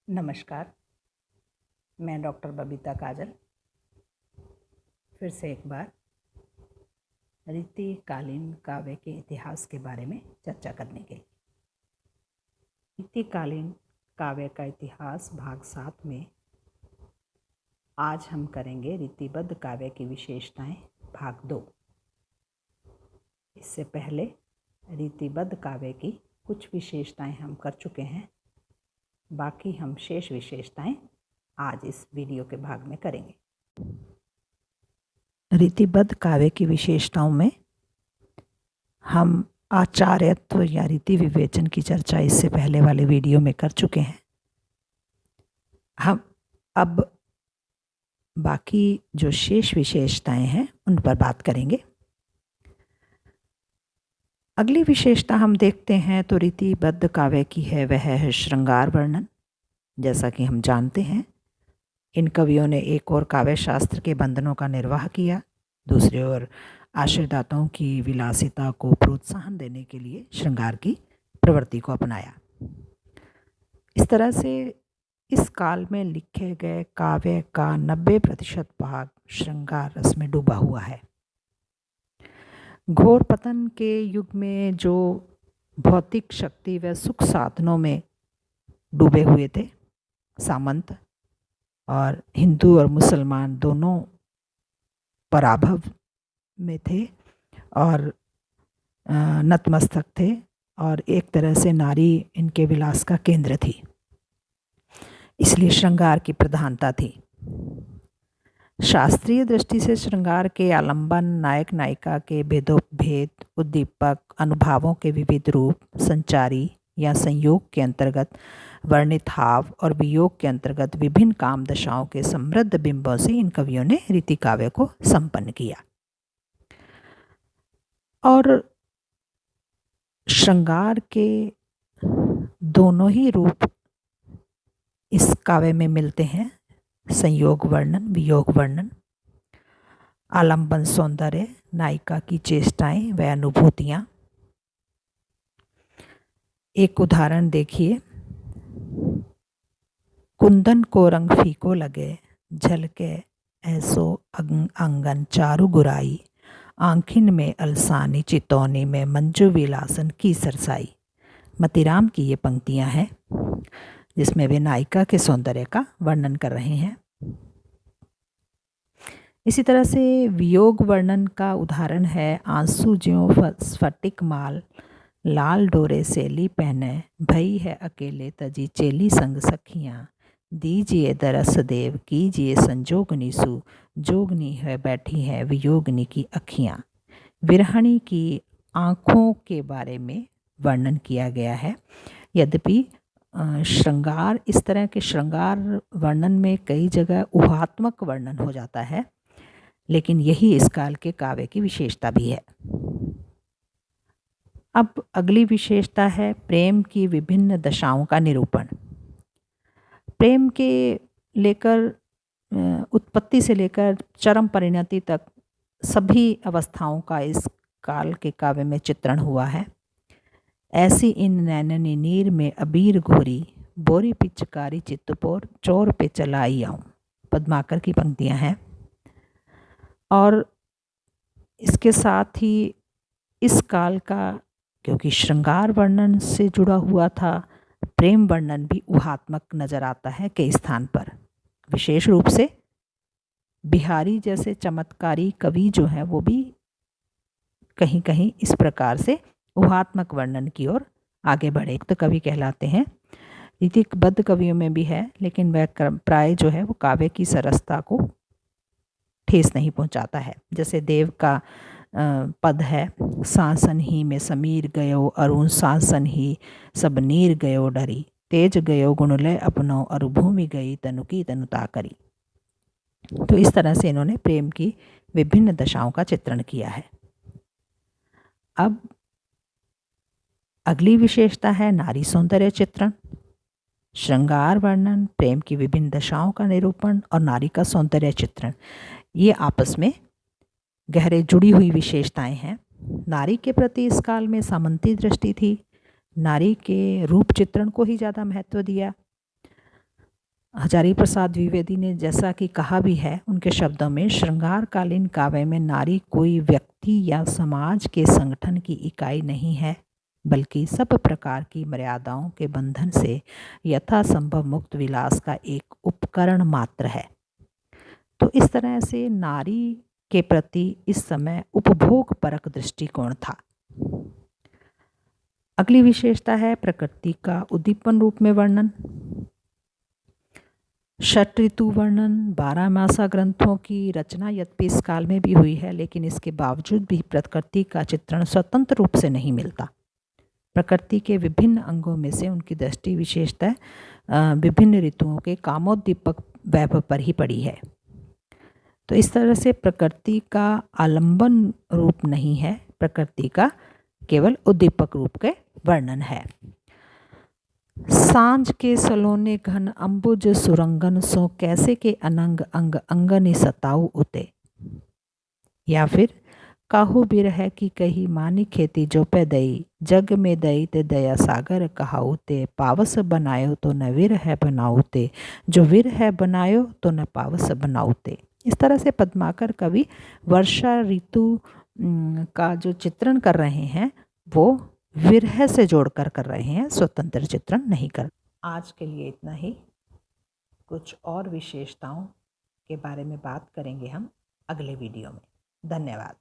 नमस्कार। मैं डॉक्टर बबीता काजल फिर से एक बार रीतिकालीन काव्य के इतिहास के बारे में चर्चा करने के लिए। रीतिकालीन काव्य का इतिहास भाग 7 में आज हम करेंगे रीतिबद्ध काव्य की विशेषताएं भाग 2। इससे पहले रीतिबद्ध काव्य की कुछ विशेषताएं हम कर चुके हैं, बाकी हम शेष विशेषताएं आज इस वीडियो के भाग में करेंगे। रीतिबद्ध काव्य की विशेषताओं में हम आचार्यत्व या रीति विवेचन की चर्चा इससे पहले वाले वीडियो में कर चुके हैं। हम अब बाकी जो शेष विशेषताएं हैं उन पर बात करेंगे। अगली विशेषता हम देखते हैं तो रीतिबद्ध काव्य की है, वह है श्रृंगार वर्णन। जैसा कि हम जानते हैं, इन कवियों ने एक ओर काव्य शास्त्र के बंधनों का निर्वाह किया, दूसरी ओर आश्रयदाताओं की विलासिता को प्रोत्साहन देने के लिए श्रृंगार की प्रवृत्ति को अपनाया। इस तरह से इस काल में लिखे गए काव्य का 90% भाग श्रृंगार रस में डूबा हुआ है। घोर पतन के युग में जो भौतिक शक्ति व सुख साधनों में डूबे हुए थे, सामंत और हिंदू और मुसलमान दोनों पराभव में थे और नतमस्तक थे, और एक तरह से नारी इनके विलास का केंद्र थी, इसलिए श्रृंगार की प्रधानता थी। शास्त्रीय दृष्टि से श्रृंगार के आलंबन, नायक नायिका के भेदोपभेद, उद्दीपक, अनुभावों के विविध रूप, संचारी या संयोग के अंतर्गत वर्णित भाव और वियोग के अंतर्गत विभिन्न काम दशाओं के समृद्ध बिंबों से इन कवियों ने रीति काव्य को संपन्न किया। और श्रृंगार के दोनों ही रूप इस काव्य में मिलते हैं, संयोग वर्णन, वियोग वर्णन, आलंबन सौंदर्य, नायिका की चेष्टाएं व अनुभूतियां। एक उदाहरण देखिए। कुंदन को रंग फीको लगे, झलके ऐसो आंगन चारु गुराई, आंखिन में अलसानी चितौनी में मंजू विलासन की सरसाई। मतीराम की ये पंक्तियां हैं जिसमें वे नायिका के सौंदर्य का वर्णन कर रहे हैं। इसी तरह से वियोग वर्णन का उदाहरण है। आंसू ज्यों स्फटिक माल, लाल डोरे सेली पहने, भई है अकेले तजी चेली संग सखियाँ, दीजिए दरस देव कीजिए संजोगनी सु, जोगनी है बैठी है वियोगनी की अखियाँ। विरहणी की आँखों के बारे में वर्णन किया गया है। यद्यपि श्रृंगार, इस तरह के श्रृंगार वर्णन में कई जगह ऊहात्मक वर्णन हो जाता है, लेकिन यही इस काल के काव्य की विशेषता भी है। अब अगली विशेषता है प्रेम की विभिन्न दशाओं का निरूपण। प्रेम के लेकर उत्पत्ति से लेकर चरम परिणति तक सभी अवस्थाओं का इस काल के काव्य में चित्रण हुआ है। ऐसी इन नैननी नीर में अबीर घोरी, बोरी पिचकारी चित्तपोर, चोर पे चलाई आऊं। पद्माकर की पंक्तियां हैं। और इसके साथ ही इस काल का, क्योंकि श्रृंगार वर्णन से जुड़ा हुआ था, प्रेम वर्णन भी ऊहात्मक नजर आता है कई स्थान पर। विशेष रूप से बिहारी जैसे चमत्कारी कवि जो हैं वो भी कहीं कहीं इस प्रकार से ऊहात्मक वर्णन की ओर आगे बढ़े तो कवि कहलाते हैं। रीतिबद्ध कवियों में भी है, लेकिन वह प्राय जो है वो काव्य की सरसता को ठेस नहीं पहुंचाता है। जैसे देव का पद है, सांसन ही में समीर गयो अरुण, सांसन ही सब नीर गयो डरी, तेज गयो गुणलय अपनो और भूमि गई तनु की तनुता करी। तो इस तरह से इन्होंने प्रेम की विभिन्न दशाओं का चित्रण किया है। अब अगली विशेषता है नारी सौंदर्य चित्रण। श्रृंगार वर्णन, प्रेम की विभिन्न दशाओं का निरूपण और नारी का सौंदर्य चित्रण, ये आपस में गहरे जुड़ी हुई विशेषताएं हैं। नारी के प्रति इस काल में सामंती दृष्टि थी। नारी के रूप चित्रण को ही ज़्यादा महत्व दिया। हजारी प्रसाद द्विवेदी ने जैसा कि कहा भी है उनके शब्दों में, श्रृंगारकालीन काव्य में नारी कोई व्यक्ति या समाज के संगठन की इकाई नहीं है, बल्कि सब प्रकार की मर्यादाओं के बंधन से यथासंभव मुक्त विलास का एक उपकरण मात्र है। तो इस तरह से नारी के प्रति इस समय उपभोग परक दृष्टिकोण था। अगली विशेषता है प्रकृति का उद्दीपन रूप में वर्णन। षट ऋतु वर्णन 12 मासा ग्रंथों की रचना यद्यपि इस काल में भी हुई है, लेकिन इसके बावजूद भी प्रकृति का चित्रण स्वतंत्र रूप से नहीं मिलता। प्रकृति के विभिन्न अंगों में से उनकी दृष्टि विशेषतः विभिन्न ऋतुओं के कामोद्दीपक वैभव पर ही पड़ी है। तो इस तरह से प्रकृति का आलंबन रूप नहीं है, प्रकृति का केवल उद्दीपक रूप के वर्णन है। सांझ के सलोने घन अंबुज सुरंगन सो कैसे के अनंग अंग अंगनि सताऊ उते, या फिर काहू बिरह की कही मानी खेती जो पे दई जग में दई ते दया सागर कहाऊ ते पावस बनायो तो न विरह बनाऊ ते जो विरह बनायो तो न पावस बनाऊ ते। इस तरह से पद्माकर कवि वर्षा ऋतु का जो चित्रण कर रहे हैं वो विरह से जोड़कर कर रहे हैं, स्वतंत्र चित्रण नहीं कर। आज के लिए इतना ही। कुछ और विशेषताओं के बारे में बात करेंगे हम अगले वीडियो में। धन्यवाद।